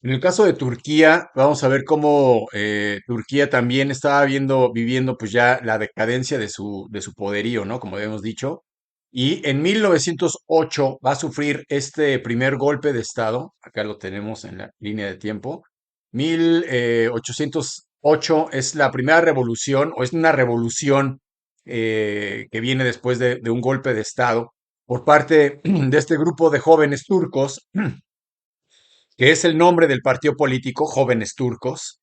En el caso de Turquía, vamos a ver cómo Turquía también estaba viviendo pues ya la decadencia de su poderío, ¿no? Como habíamos dicho. Y en 1908 va a sufrir este primer golpe de Estado. Acá lo tenemos en la línea de tiempo. 1808 es la primera revolución, o es una revolución que viene después de un golpe de Estado por parte de este grupo de jóvenes turcos que es el nombre del partido político, Jóvenes Turcos,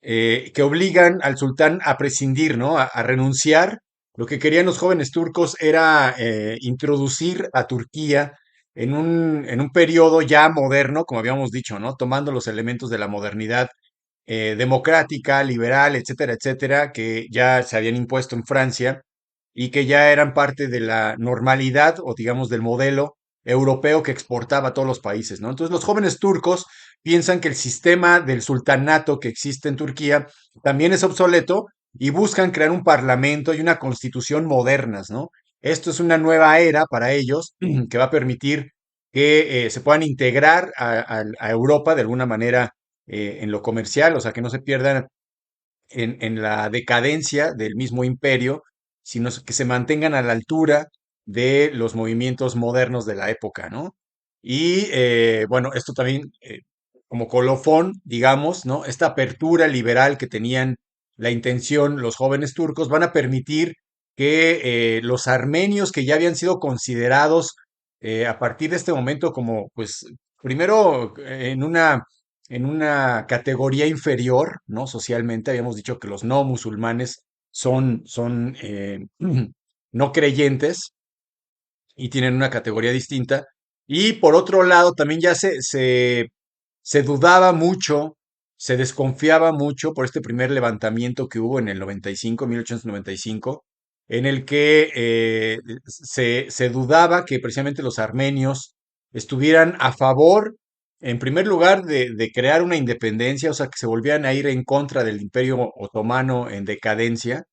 que obligan al sultán a prescindir, ¿no? A renunciar. Lo que querían los jóvenes turcos era introducir a Turquía en un periodo ya moderno, como habíamos dicho, ¿no? Tomando los elementos de la modernidad democrática, liberal, etcétera, etcétera, que ya se habían impuesto en Francia y que ya eran parte de la normalidad o digamos del modelo europeo que exportaba a todos los países, ¿no? Entonces los jóvenes turcos piensan que el sistema del sultanato que existe en Turquía también es obsoleto y buscan crear un parlamento y una constitución modernas, ¿no? Esto es una nueva era para ellos que va a permitir que se puedan integrar a Europa de alguna manera en lo comercial, o sea, que no se pierdan en la decadencia del mismo imperio, sino que se mantengan a la altura de los movimientos modernos de la época, ¿no? Y bueno, esto también como colofón, digamos, ¿no? Esta apertura liberal que tenían la intención los jóvenes turcos van a permitir que los armenios que ya habían sido considerados a partir de este momento como, pues, primero en una categoría inferior, ¿no? Socialmente, habíamos dicho que los no musulmanes son no creyentes y tienen una categoría distinta. Y por otro lado, también ya se dudaba mucho, se desconfiaba mucho por este primer levantamiento que hubo en el 95, 1895, en el que se dudaba que precisamente los armenios estuvieran a favor, en primer lugar, de crear una independencia, o sea, que se volvieran a ir en contra del Imperio Otomano en decadencia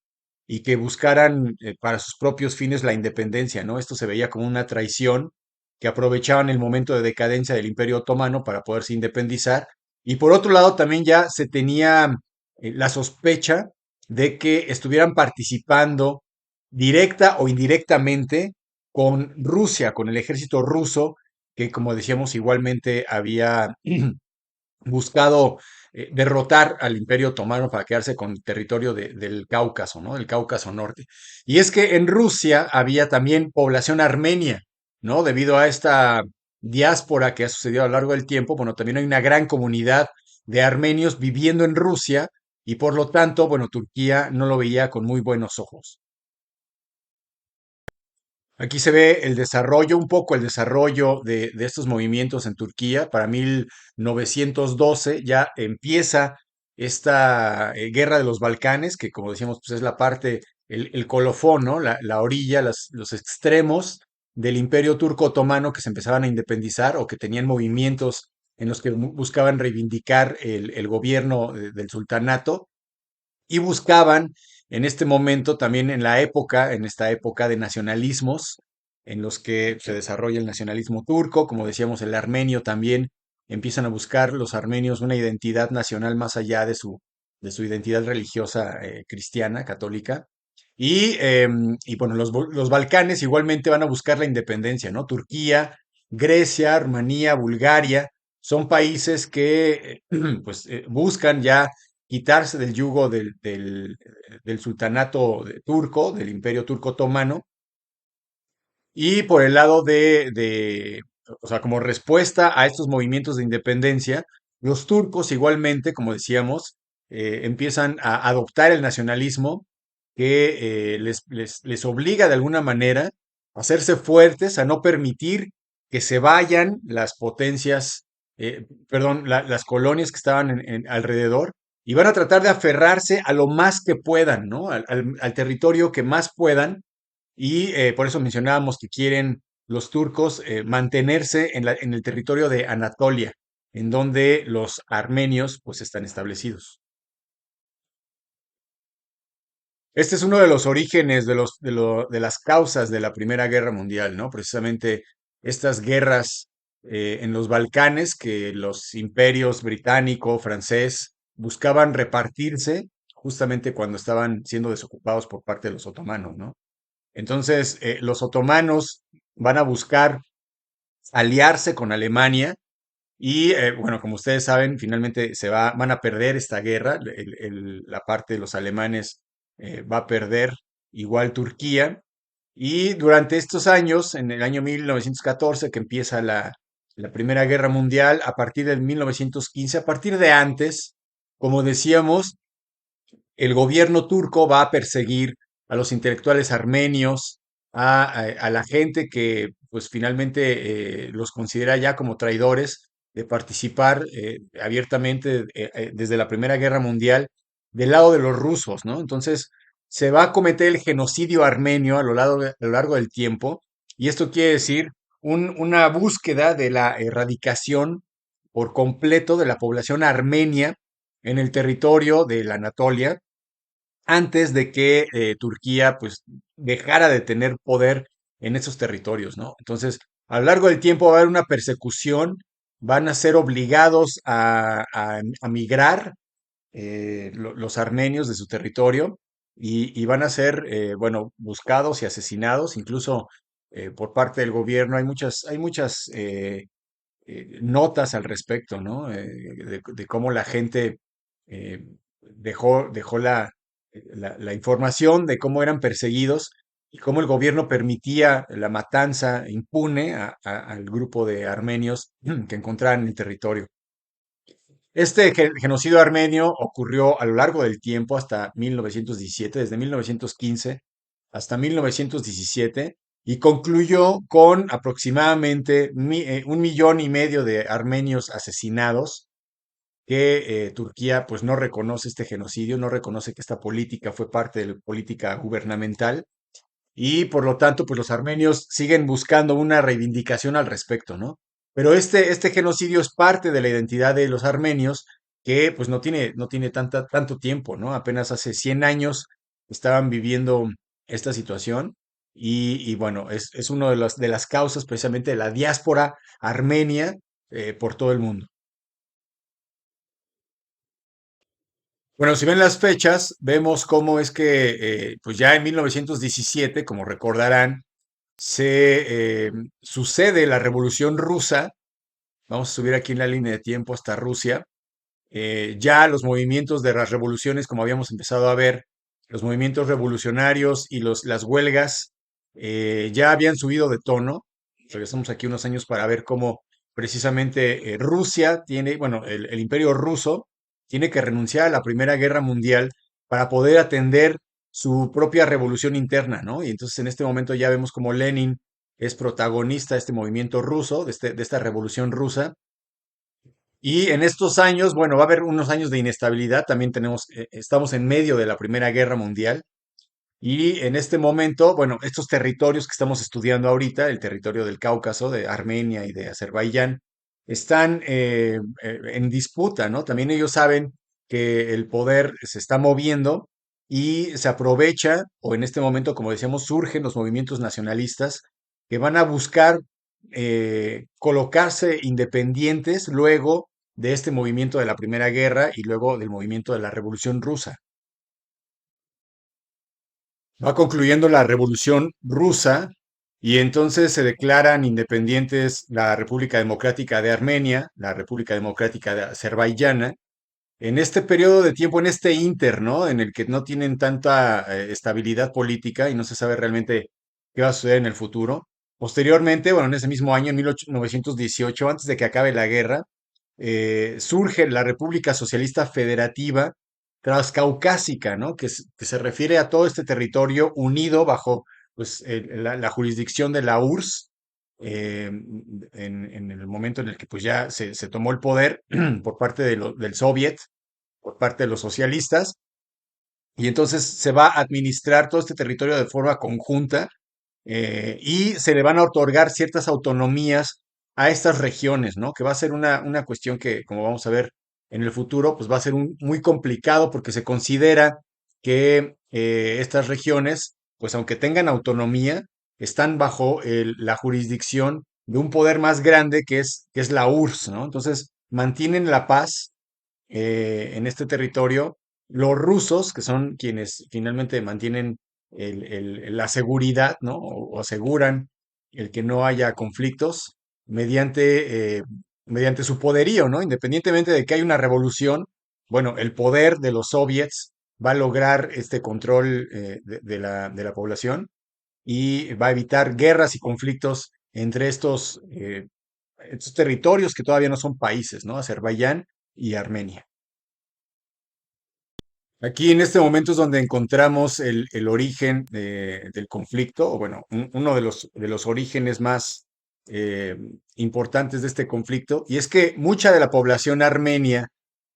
y que buscaran para sus propios fines la independencia, ¿no? Esto se veía como una traición, que aprovechaban el momento de decadencia del Imperio Otomano para poderse independizar. Y por otro lado, también ya se tenía la sospecha de que estuvieran participando directa o indirectamente con Rusia, con el ejército ruso, que como decíamos igualmente había buscado derrotar al Imperio Otomano para quedarse con territorio del Cáucaso, ¿no? Del Cáucaso Norte. Y es que en Rusia había también población armenia, ¿no? Debido a esta diáspora que ha sucedido a lo largo del tiempo, bueno, también hay una gran comunidad de armenios viviendo en Rusia y por lo tanto, bueno, Turquía no lo veía con muy buenos ojos. Aquí se ve el desarrollo, un poco el desarrollo de estos movimientos en Turquía. Para 1912 ya empieza esta guerra de los Balcanes, que como decíamos, pues es la parte, el colofón, ¿no? La orilla, los extremos del Imperio Turco Otomano que se empezaban a independizar o que tenían movimientos en los que buscaban reivindicar el gobierno del sultanato y buscaban en este momento, también en la época, en esta época de nacionalismos, en los que se desarrolla el nacionalismo turco, como decíamos, el armenio también, empiezan a buscar los armenios una identidad nacional más allá de su identidad religiosa cristiana, católica. Y bueno, los Balcanes igualmente van a buscar la independencia, ¿no? Turquía, Grecia, Rumanía, Bulgaria, son países que pues buscan ya quitarse del yugo del sultanato turco, del imperio turco otomano, y por el lado o sea, como respuesta a estos movimientos de independencia, los turcos igualmente, como decíamos, empiezan a adoptar el nacionalismo que les obliga de alguna manera a hacerse fuertes, a no permitir que se vayan las potencias, perdón, las colonias que estaban alrededor, y van a tratar de aferrarse a lo más que puedan, ¿no? Al territorio que más puedan y por eso mencionábamos que quieren los turcos mantenerse en el territorio de Anatolia, en donde los armenios pues están establecidos. Este es uno de los orígenes de las causas de la Primera Guerra Mundial, ¿no? Precisamente estas guerras en los Balcanes que los imperios británico, francés, buscaban repartirse justamente cuando estaban siendo desocupados por parte de los otomanos, ¿no? Entonces, los otomanos van a buscar aliarse con Alemania y, bueno, como ustedes saben, finalmente van a perder esta guerra. La parte de los alemanes va a perder, igual Turquía. Y durante estos años, en el año 1914, que empieza la Primera Guerra Mundial, a partir del 1915, a partir de antes, como decíamos, el gobierno turco va a perseguir a los intelectuales armenios, a la gente que pues finalmente los considera ya como traidores de participar abiertamente desde la Primera Guerra Mundial del lado de los rusos, ¿no? Entonces se va a cometer el genocidio armenio a lo largo del tiempo, y esto quiere decir una búsqueda de la erradicación por completo de la población armenia en el territorio de la Anatolia antes de que Turquía pues dejara de tener poder en esos territorios, ¿no? Entonces, a lo largo del tiempo va a haber una persecución, van a ser obligados a migrar los armenios de su territorio y van a ser, bueno, buscados y asesinados, incluso por parte del gobierno. Hay muchas notas al respecto, ¿no? De cómo la gente eh, dejó la información de cómo eran perseguidos y cómo el gobierno permitía la matanza impune al grupo de armenios que encontraban en el territorio. Este genocidio armenio ocurrió a lo largo del tiempo hasta 1917, desde 1915 hasta 1917, y concluyó con aproximadamente 1,5 millones de armenios asesinados, que Turquía pues no reconoce este genocidio, no reconoce que esta política fue parte de la política gubernamental, y por lo tanto, pues los armenios siguen buscando una reivindicación al respecto, ¿no? Pero este genocidio es parte de la identidad de los armenios que pues no tiene tanto tiempo, ¿no? Apenas hace 100 años estaban viviendo esta situación y bueno, es una de las causas precisamente de la diáspora armenia por todo el mundo. Bueno, si ven las fechas, vemos cómo es que pues ya en 1917, como recordarán, sucede la Revolución Rusa. Vamos a subir aquí en la línea de tiempo hasta Rusia. Ya los movimientos de las revoluciones, como habíamos empezado a ver, los movimientos revolucionarios y las huelgas ya habían subido de tono. Regresamos aquí unos años para ver cómo precisamente Rusia tiene, bueno, el imperio ruso tiene que renunciar a la Primera Guerra Mundial para poder atender su propia revolución interna, ¿no? Y entonces en este momento ya vemos como Lenin es protagonista de este movimiento ruso, de esta revolución rusa, y en estos años, bueno, va a haber unos años de inestabilidad. También estamos en medio de la Primera Guerra Mundial. Y en este momento, bueno, estos territorios que estamos estudiando ahorita, el territorio del Cáucaso, de Armenia y de Azerbaiyán, están en disputa, ¿no? También ellos saben que el poder se está moviendo y se aprovecha, o en este momento, como decíamos, surgen los movimientos nacionalistas que van a buscar colocarse independientes luego de este movimiento de la Primera Guerra y luego del movimiento de la Revolución Rusa. Va concluyendo la Revolución Rusa y entonces se declaran independientes la República Democrática de Armenia, la República Democrática de Azerbaiyán. En este periodo de tiempo, en este inter, ¿no? En el que no tienen tanta estabilidad política y no se sabe realmente qué va a suceder en el futuro. Posteriormente, bueno, en ese mismo año, en 1918, antes de que acabe la guerra, surge la República Socialista Federativa Transcaucásica, ¿no? Que se refiere a todo este territorio unido bajo pues, la jurisdicción de la URSS, en el momento en el que pues, ya se tomó el poder por parte del Soviet, por parte de los socialistas, y entonces se va a administrar todo este territorio de forma conjunta, y se le van a otorgar ciertas autonomías a estas regiones, ¿no? Que va a ser una cuestión que, como vamos a ver en el futuro, pues va a ser muy complicado porque se considera que estas regiones, pues aunque tengan autonomía, están bajo la jurisdicción de un poder más grande que es la URSS, ¿no? Entonces, mantienen la paz en este territorio. Los rusos, que son quienes finalmente mantienen la seguridad, ¿no? O aseguran el que no haya conflictos mediante su poderío, ¿no? Independientemente de que hay una revolución, bueno, el poder de los soviets va a lograr este control de la población y va a evitar guerras y conflictos entre estos territorios que todavía no son países, ¿no? Azerbaiyán y Armenia. Aquí en este momento es donde encontramos el origen del conflicto, o bueno, uno de los orígenes más eh, importantes de este conflicto, y es que mucha de la población armenia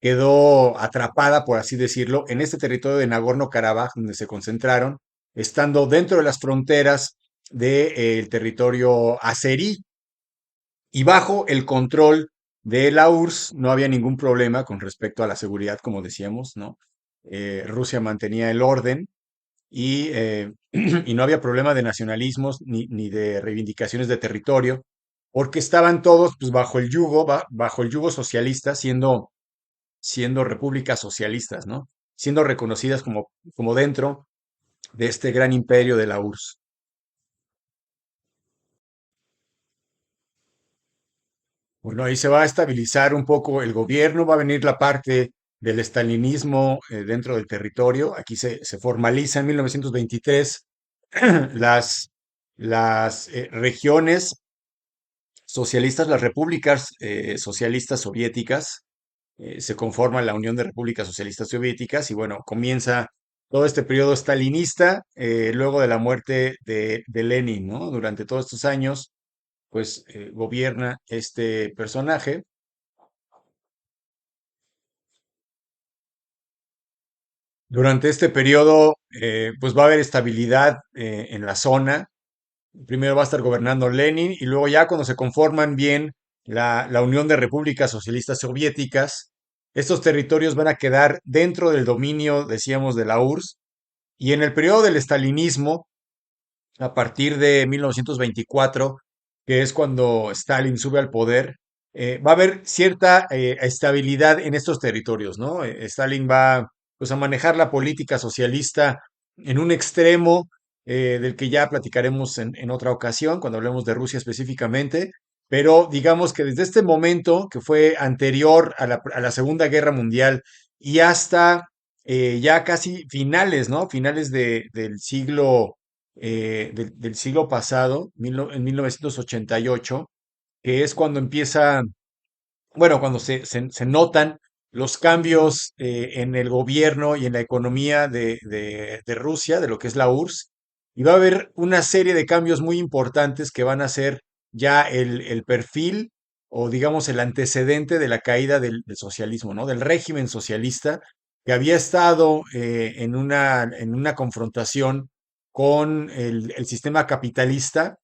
quedó atrapada, por así decirlo, en este territorio de Nagorno-Karabaj, donde se concentraron, estando dentro de las fronteras del territorio azerí y bajo el control de la URSS. No había ningún problema con respecto a la seguridad, como decíamos, ¿no? Rusia mantenía el orden y no había problema de nacionalismos ni de reivindicaciones de territorio, porque estaban todos pues, bajo el yugo socialista, siendo repúblicas socialistas, ¿no? Siendo reconocidas como dentro de este gran imperio de la URSS. Bueno, ahí se va a estabilizar un poco el gobierno, va a venir la parte del estalinismo dentro del territorio. Aquí se formaliza en 1923 las, las regiones socialistas, las repúblicas socialistas soviéticas. Se conforma la Unión de Repúblicas Socialistas Soviéticas y bueno, comienza todo este periodo stalinista luego de la muerte de Lenin, ¿no? Durante todos estos años, pues gobierna este personaje. Durante este periodo, pues va a haber estabilidad en la zona. Primero va a estar gobernando Lenin y luego ya cuando se conforman bien la Unión de Repúblicas Socialistas Soviéticas, estos territorios van a quedar dentro del dominio, decíamos, de la URSS. Y en el periodo del estalinismo, a partir de 1924, que es cuando Stalin sube al poder, va a haber cierta estabilidad en estos territorios, ¿no? Stalin va pues, a manejar la política socialista en un extremo del que ya platicaremos en otra ocasión, cuando hablemos de Rusia específicamente, pero digamos que desde este momento, que fue anterior a la Segunda Guerra Mundial y hasta ya casi finales, ¿no? Finales del siglo del siglo pasado, en 1988, que es cuando empieza, bueno, cuando se notan los cambios en el gobierno y en la economía de Rusia, de lo que es la URSS, y va a haber una serie de cambios muy importantes que van a ser ya el perfil o digamos el antecedente de la caída del socialismo, ¿no? Del régimen socialista que había estado en una confrontación con el sistema capitalista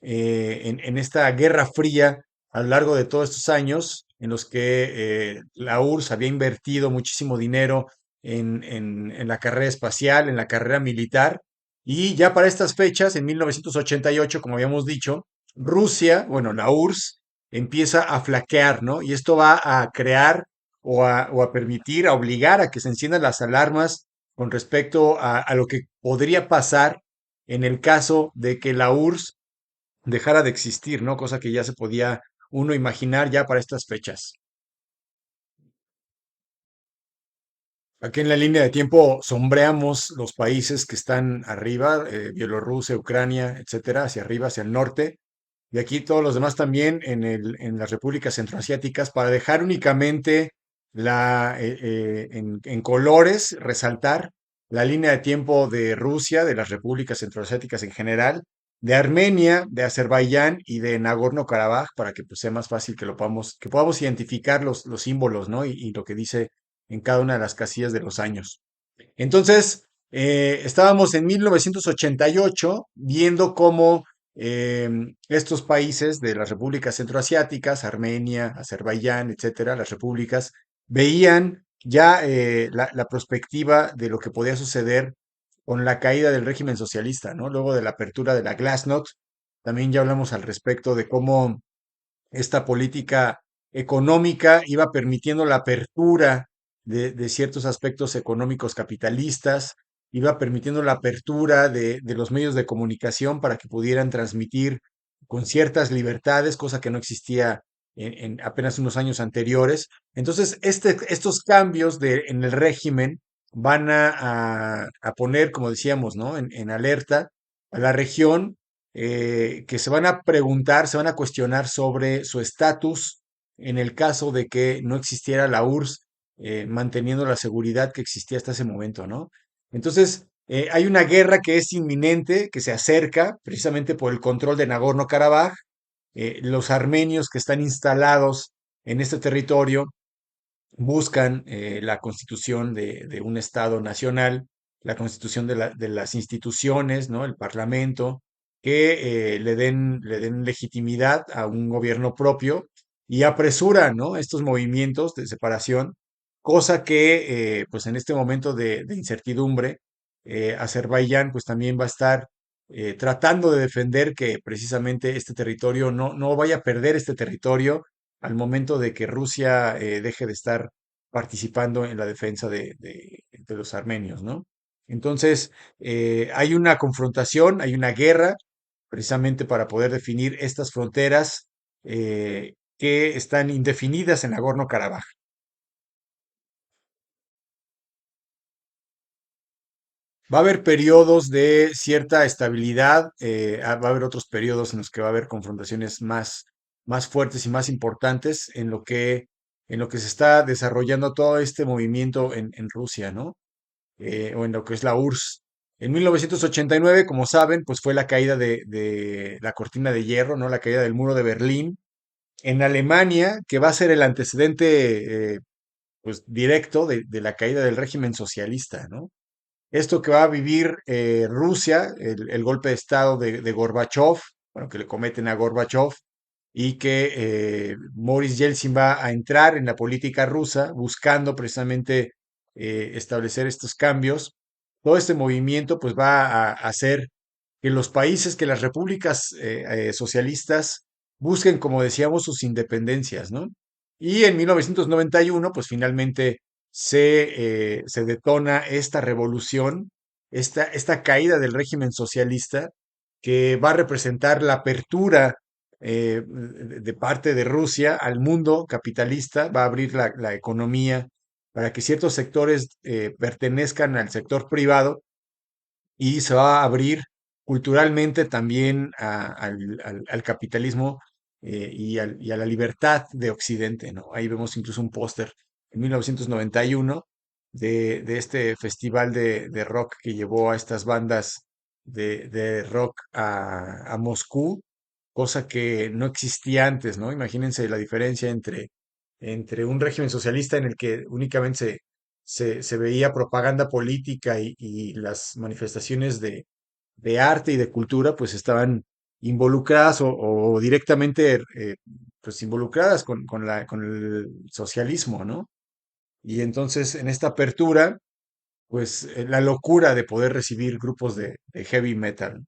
en esta guerra fría a lo largo de todos estos años en los que la URSS había invertido muchísimo dinero en la carrera espacial, en la carrera militar, y ya para estas fechas, en 1988, como habíamos dicho, Rusia, bueno, la URSS empieza a flaquear, ¿no? Y esto va a crear o a permitir, a obligar a que se enciendan las alarmas con respecto a lo que podría pasar en el caso de que la URSS dejara de existir, ¿no? Cosa que ya se podía uno imaginar ya para estas fechas. Aquí en la línea de tiempo sombreamos los países que están arriba, Bielorrusia, Ucrania, etcétera, hacia arriba, hacia el norte, y aquí todos los demás también en las repúblicas centroasiáticas, para dejar únicamente en colores, resaltar la línea de tiempo de Rusia, de las repúblicas centroasiáticas en general, de Armenia, de Azerbaiyán y de Nagorno-Karabaj, para que pues, sea más fácil que podamos identificar los símbolos, ¿no? Y lo que dice en cada una de las casillas de los años. Entonces, estábamos en 1988 viendo cómo estos países de las repúblicas centroasiáticas, Armenia, Azerbaiyán, etcétera, las repúblicas, veían ya la perspectiva de lo que podía suceder con la caída del régimen socialista, ¿no? Luego de la apertura de la Glasnost, también ya hablamos al respecto de cómo esta política económica iba permitiendo la apertura de ciertos aspectos económicos capitalistas, iba permitiendo la apertura de los medios de comunicación para que pudieran transmitir con ciertas libertades, cosa que no existía en apenas unos años anteriores. Entonces, estos cambios en el régimen van a poner, como decíamos, ¿no? En alerta a la región, que se van a preguntar, se van a cuestionar sobre su estatus en el caso de que no existiera la URSS, manteniendo la seguridad que existía hasta ese momento, ¿no? Entonces, hay una guerra que es inminente, que se acerca precisamente por el control de Nagorno-Karabaj. Los armenios que están instalados en este territorio buscan la constitución de un Estado nacional, la constitución de las instituciones, ¿no? El Parlamento, que le den legitimidad a un gobierno propio y apresuran, ¿no? Estos movimientos de separación, cosa que, pues en este momento de incertidumbre, Azerbaiyán, pues también va a estar tratando de defender que precisamente este territorio no vaya a perder este territorio al momento de que Rusia deje de estar participando en la defensa de los armenios, ¿no? Entonces, hay una confrontación, hay una guerra, precisamente para poder definir estas fronteras que están indefinidas en Nagorno-Karabaj. Va a haber periodos de cierta estabilidad, va a haber otros periodos en los que va a haber confrontaciones más fuertes y más importantes en lo que se está desarrollando todo este movimiento en Rusia, ¿no? O en lo que es la URSS. En 1989, como saben, pues fue la caída de la cortina de hierro, ¿no? La caída del muro de Berlín. En Alemania, que va a ser el antecedente, pues directo de la caída del régimen socialista, ¿no? Esto que va a vivir Rusia, el golpe de estado de Gorbachev, bueno, que le cometen a Gorbachev, y que Boris Yeltsin va a entrar en la política rusa buscando precisamente establecer estos cambios. Todo este movimiento pues va a hacer que los países, que las repúblicas socialistas busquen, como decíamos, sus independencias, ¿no? Y en 1991 pues finalmente se detona esta revolución, esta caída del régimen socialista, que va a representar la apertura de parte de Rusia al mundo capitalista, va a abrir la economía para que ciertos sectores pertenezcan al sector privado y se va a abrir culturalmente también al capitalismo y a la libertad de Occidente, ¿no? Ahí vemos incluso un póster en 1991 de este festival de rock que llevó a estas bandas de rock a Moscú, cosa que no existía antes, ¿no? Imagínense la diferencia entre un régimen socialista en el que únicamente se veía propaganda política y las manifestaciones de arte y de cultura, pues estaban involucradas o directamente, pues involucradas con el socialismo, ¿no? Y entonces en esta apertura, pues la locura de poder recibir grupos de heavy metal.